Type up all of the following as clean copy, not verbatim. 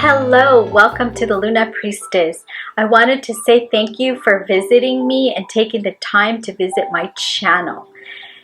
Hello, welcome to the Luna Priestess. I wanted to say thank you for visiting me and taking the time to visit my channel.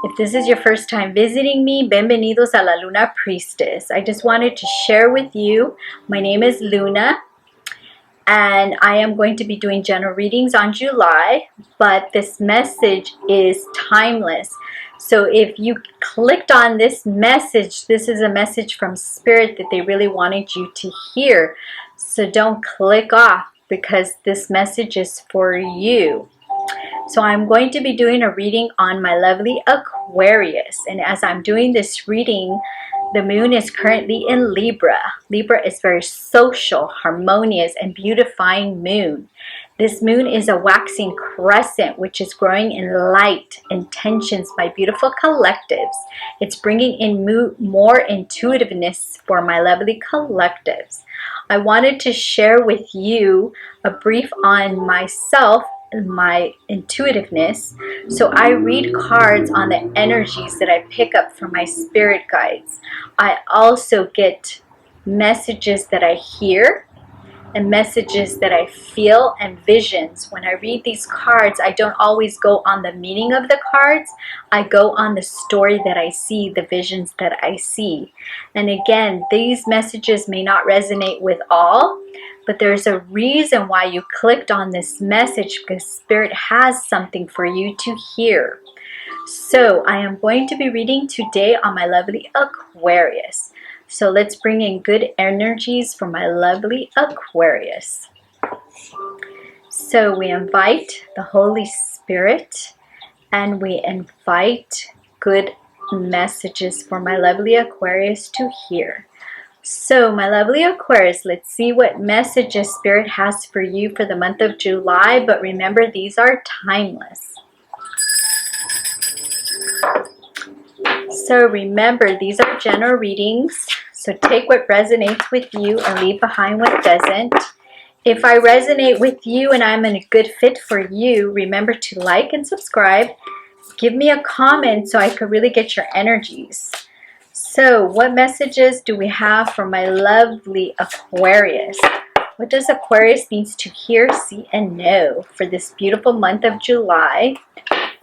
If this is your first time visiting me, bienvenidos a la Luna Priestess. I just wanted to share with you, my name is Luna, and I am going to be doing general readings on July, but this message is timeless. So if you clicked on this message, this is a message from Spirit that they really wanted you to hear. So don't click off because this message is for you. So I'm going to be doing a reading on my lovely Aquarius. And as I'm doing this reading, the moon is currently in Libra. Libra is very social, harmonious, and beautifying moon. This moon is a waxing crescent, which is growing in light, intentions by beautiful collectives. It's bringing in more intuitiveness for my lovely collectives. I wanted to share with you a brief on myself, my intuitiveness. So I read cards on the energies that I pick up from my spirit guides. I also get messages that I hear and messages that I feel and visions. When I read these cards, I don't always go on the meaning of the cards. I go on the story that I see, the visions that I see. And again, these messages may not resonate with all, but there's a reason why you clicked on this message, because Spirit has something for you to hear. So I am going to be reading today on my lovely Aquarius. So let's bring in good energies for my lovely Aquarius. So we invite the Holy Spirit and we invite good messages for my lovely Aquarius to hear. So my lovely Aquarius, let's see what messages Spirit has for you for the month of July. But remember, these are timeless. So remember, these are general readings. So take what resonates with you and leave behind what doesn't. If I resonate with you and I'm in a good fit for you, remember to like and subscribe. Give me a comment so I could really get your energies. So what messages do we have for my lovely Aquarius? What does Aquarius needs to hear, see, and know for this beautiful month of July?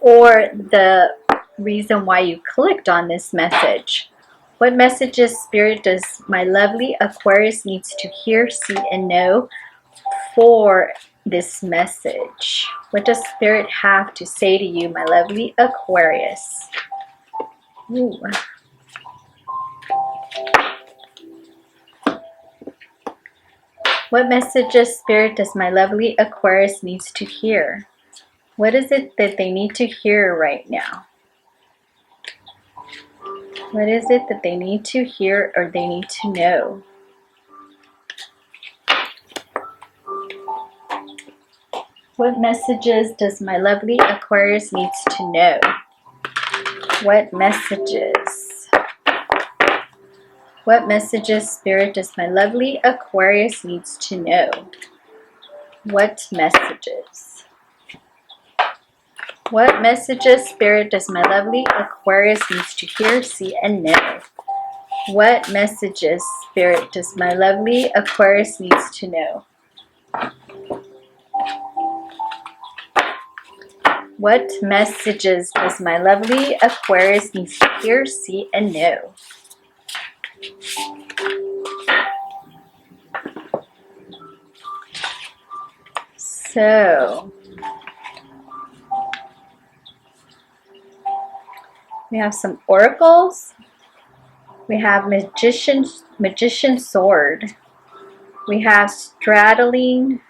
Or the reason why you clicked on this message. What messages, Spirit, does my lovely Aquarius needs to hear, see, and know for this message? What does Spirit have to say to you, my lovely Aquarius? Ooh. What messages, Spirit, does my lovely Aquarius needs to hear? What is it that they need to hear right now? What is it that they need to hear or they need to know? What messages does my lovely Aquarius needs to know? What messages? What messages, Spirit, does my lovely Aquarius needs to know? What messages? What messages, Spirit, does my lovely Aquarius needs to hear, see, and know? What messages, Spirit, does my lovely Aquarius needs to know? What messages does my lovely Aquarius needs to hear, see, and know? So we have some oracles. We have magician sword. We have straddling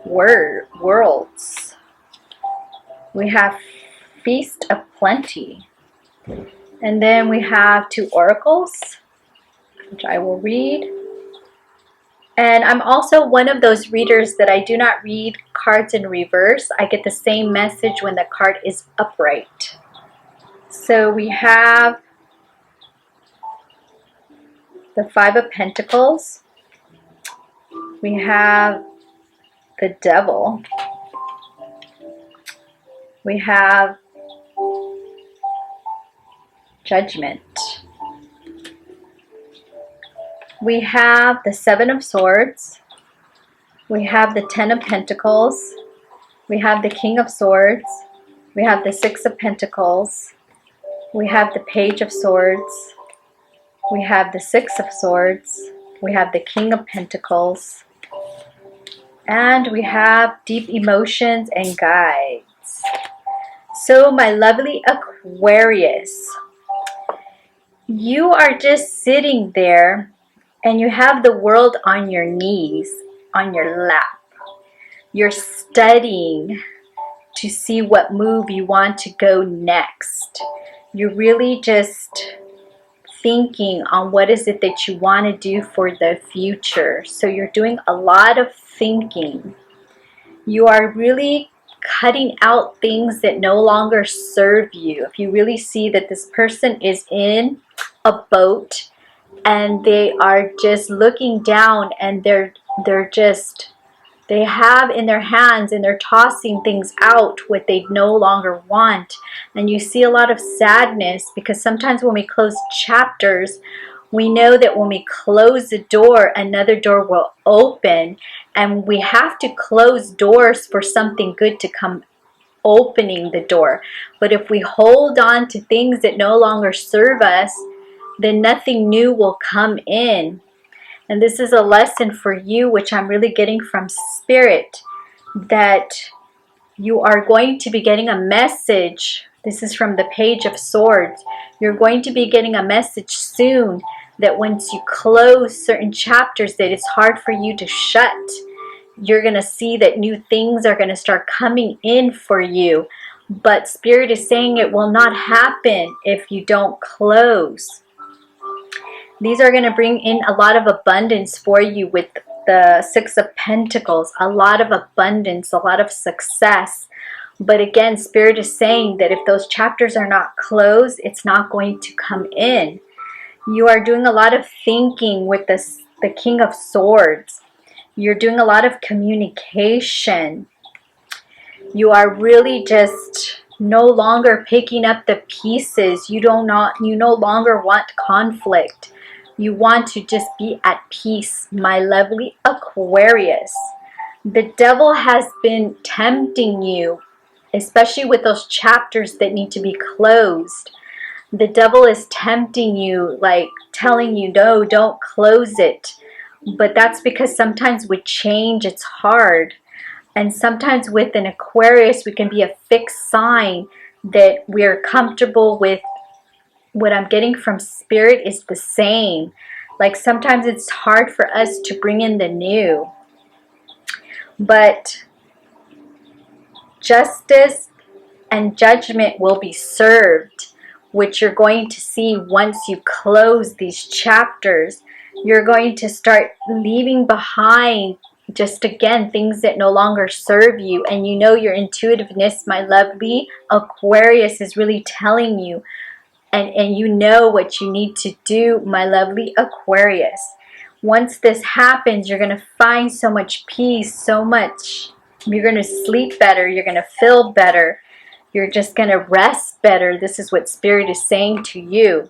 worlds. We have feast of plenty. And then we have two oracles, which I will read. And I'm also one of those readers that I do not read cards in reverse. I get the same message when the card is upright. So we have the Five of Pentacles. We have the Devil. We have Judgment. We have the Seven of Swords. We have the Ten of Pentacles. We have the King of Swords. We have the Six of Pentacles. We have the Page of Swords. We have the Six of Swords. We have the King of Pentacles. And we have deep emotions and guides. So my lovely Aquarius, you are just sitting there and you have the world on your knees, on your lap. You're studying to see what move you want to go next. You're really just thinking on what is it that you want to do for the future. So you're doing a lot of thinking. You are really cutting out things that no longer serve you. If you really see that this person is in a boat and they are just looking down and they have in their hands and they're tossing things out what they no longer want. And you see a lot of sadness because sometimes when we close chapters, we know that when we close the door, another door will open, and we have to close doors for something good to come opening the door. But if we hold on to things that no longer serve us, then nothing new will come in. And this is a lesson for you, which I'm really getting from Spirit, that you are going to be getting a message. This is from the Page of Swords. You're going to be getting a message soon that once you close certain chapters that it's hard for you to shut. You're going to see that new things are going to start coming in for you. But Spirit is saying it will not happen if you don't close. These are going to bring in a lot of abundance for you with the Six of Pentacles. A lot of abundance, a lot of success. But again, Spirit is saying that if those chapters are not closed, it's not going to come in. You are doing a lot of thinking with the King of Swords. You're doing a lot of communication. You are really just no longer picking up the pieces. You no longer want conflict. You want to just be at peace, my lovely Aquarius. The devil has been tempting you, especially with those chapters that need to be closed. The devil is tempting you, like telling you, no, don't close it. But that's because sometimes with change, it's hard. And sometimes with an Aquarius, we can be a fixed sign that we're comfortable with. What I'm getting from Spirit is the same. Like sometimes it's hard for us to bring in the new. But justice and judgment will be served, which you're going to see once you close these chapters. You're going to start leaving behind just again things that no longer serve you. And you know your intuitiveness, my lovely Aquarius, is really telling you. And you know what you need to do, my lovely Aquarius. Once this happens, you're going to find so much peace, so much. You're going to sleep better. You're going to feel better. You're just going to rest better. This is what Spirit is saying to you.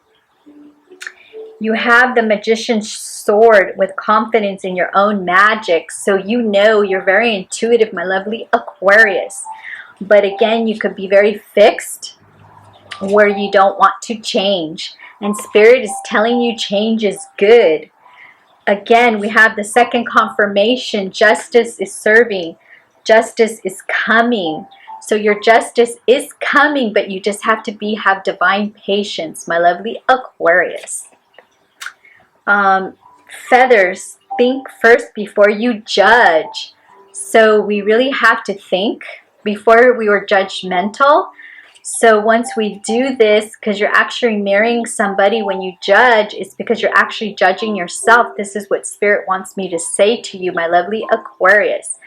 You have the Magician's sword with confidence in your own magic. So you know you're very intuitive, my lovely Aquarius. But again, you could be very fixed where you don't want to change. And Spirit is telling you change is good. Again, we have the second confirmation. Justice is serving. Justice is coming. So your justice is coming, but you just have to have divine patience, my lovely Aquarius. Feathers, think first before you judge. So we really have to think before we were judgmental. So once we do this, because you're actually marrying somebody, when you judge, it's because you're actually judging yourself. This is what Spirit wants me to say to you, my lovely Aquarius.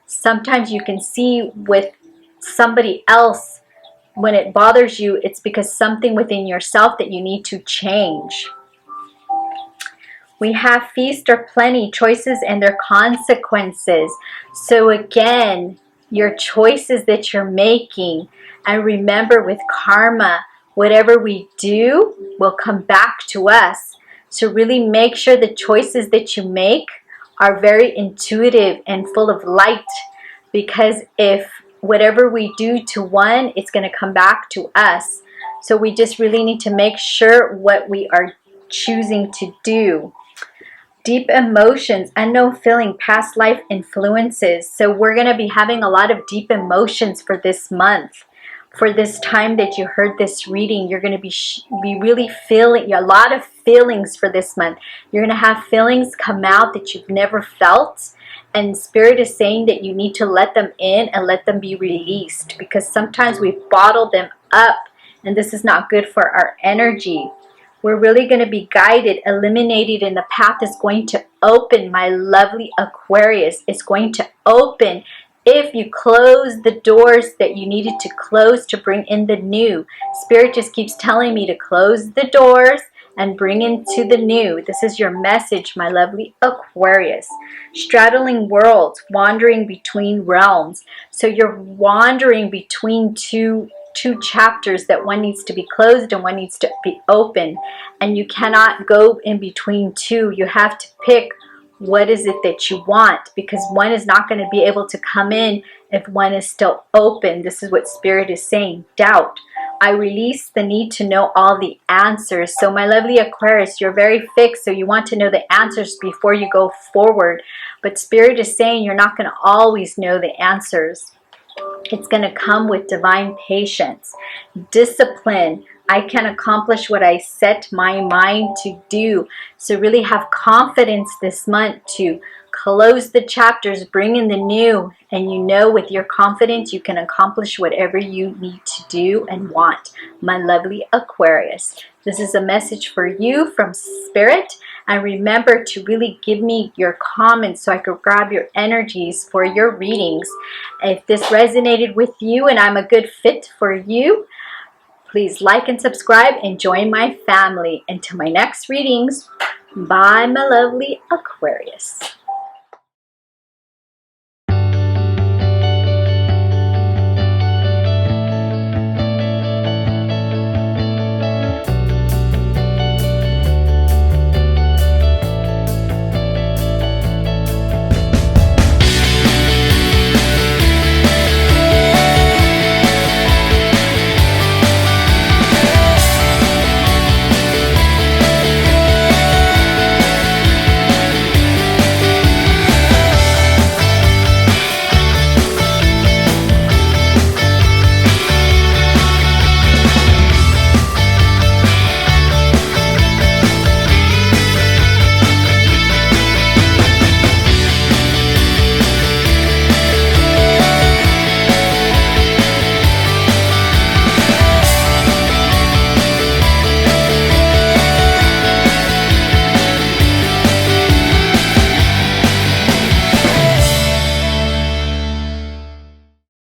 Sometimes you can see with somebody else, when it bothers you, it's because something within yourself that you need to change. We have feast or plenty, choices and their consequences. So again, your choices that you're making. And remember, with karma, whatever we do will come back to us. So really make sure the choices that you make are very intuitive and full of light, because if whatever we do to one, it's going to come back to us. So we just really need to make sure what we are choosing to do. Deep emotions, unknown feeling, past life influences. So we're going to be having a lot of deep emotions for this month. For this time that you heard this reading, you're going to be really feeling a lot of feelings for this month. You're going to have feelings come out that you've never felt. And Spirit is saying that you need to let them in and let them be released, because sometimes we bottle them up, and this is not good for our energy. We're really going to be guided, illuminated, and the path is going to open, my lovely Aquarius. It's going to open if you close the doors that you needed to close to bring in the new. Spirit just keeps telling me to close the doors and bring into the new. This is your message, my lovely Aquarius. Straddling worlds, wandering between realms. So you're wandering between two chapters, that one needs to be closed and one needs to be open, and you cannot go in between two. You have to pick what is it that you want, because one is not going to be able to come in if one is still open. This is what Spirit is saying. Doubt. I release the need to know all the answers. So my lovely Aquarius, you're very fixed, so you want to know the answers before you go forward. But Spirit is saying you're not going to always know the answers. It's going to come with divine patience, discipline. I can accomplish what I set my mind to do. So really have confidence this month to close the chapters, bring in the new, and you know with your confidence you can accomplish whatever you need to do and want, my lovely Aquarius. This is a message for you from Spirit. And remember to really give me your comments so I could grab your energies for your readings. If this resonated with you and I'm a good fit for you, please like and subscribe and join my family. Until my next readings, bye, my lovely Aquarius.